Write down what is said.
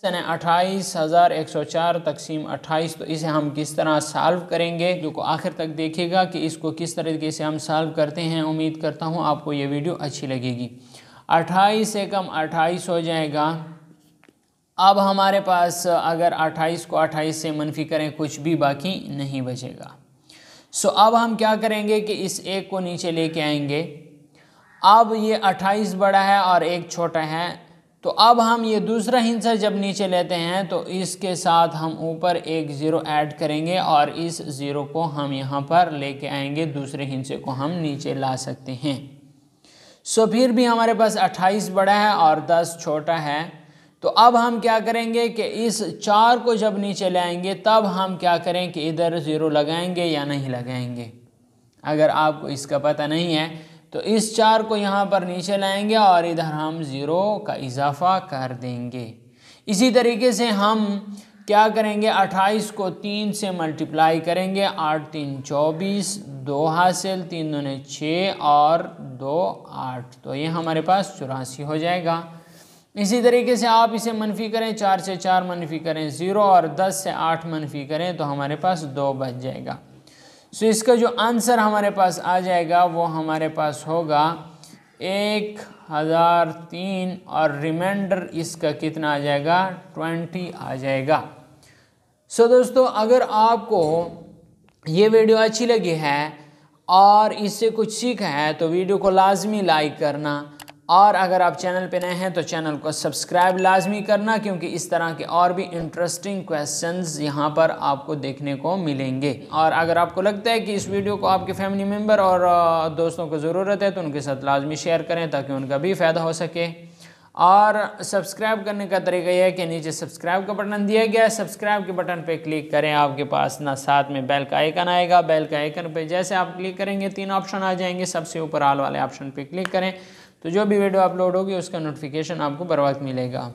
28,104 तकसीम 28, तो इसे हम किस तरह सॉल्व करेंगे, जो को आखिर तक देखिएगा कि इसको किस तरीके से हम सॉल्व करते हैं। उम्मीद करता हूँ आपको ये वीडियो अच्छी लगेगी। 28 से कम 28 हो जाएगा। अब हमारे पास अगर 28 को 28 से मनफी करें कुछ भी बाकी नहीं बचेगा। सो अब हम क्या करेंगे कि इस एक को नीचे लेके आएंगे। अब ये 28 बड़ा है और एक छोटा है, तो अब हम ये दूसरा हिस्सा जब नीचे लेते हैं तो इसके साथ हम ऊपर एक ज़ीरो ऐड करेंगे और इस ज़ीरो को हम यहाँ पर लेके आएंगे, दूसरे हिस्से को हम नीचे ला सकते हैं। सो फिर भी हमारे पास 28 बड़ा है और 10 छोटा है। तो अब हम क्या करेंगे कि इस 4 को जब नीचे लाएंगे तब हम क्या करें कि इधर ज़ीरो लगाएंगे या नहीं लगाएंगे। अगर आपको इसका पता नहीं है तो इस 4 को यहाँ पर नीचे लाएंगे और इधर हम ज़ीरो का इजाफा कर देंगे। इसी तरीके से हम क्या करेंगे, 28 को 3 से मल्टीप्लाई करेंगे। 8 3 24, 2 हासिल, 3 दूने 6 और 2 8, तो ये हमारे पास 84 हो जाएगा। इसी तरीके से आप इसे मनफी करें, 4 से 4 मनफी करें 0 और 10 से 8 मनफी करें तो हमारे पास 2 बच जाएगा। सो इसका जो आंसर हमारे पास आ जाएगा वो हमारे पास होगा 1003 और रिमाइंडर इसका कितना आ जाएगा, 20 आ जाएगा। सो दोस्तों, अगर आपको ये वीडियो अच्छी लगी है और इससे कुछ सीखा है तो वीडियो को लाजमी लाइक करना, और अगर आप चैनल पे नए हैं तो चैनल को सब्सक्राइब लाजमी करना, क्योंकि इस तरह के और भी इंटरेस्टिंग क्वेश्चंस यहाँ पर आपको देखने को मिलेंगे। और अगर आपको लगता है कि इस वीडियो को आपके फैमिली मेम्बर और दोस्तों को ज़रूरत है तो उनके साथ लाजमी शेयर करें ताकि उनका भी फ़ायदा हो सके। और सब्सक्राइब करने का तरीका यह है कि नीचे सब्सक्राइब का बटन दिया गया है, सब्सक्राइब के बटन पे क्लिक करें। आपके पास ना साथ में बेल का आइकन आएगा, बेल का आइकन पे जैसे आप क्लिक करेंगे 3 ऑप्शन आ जाएंगे। सबसे ऊपर ऑल वाले ऑप्शन पे क्लिक करें तो जो भी वीडियो अपलोड होगी उसका नोटिफिकेशन आपको बर वक्त मिलेगा।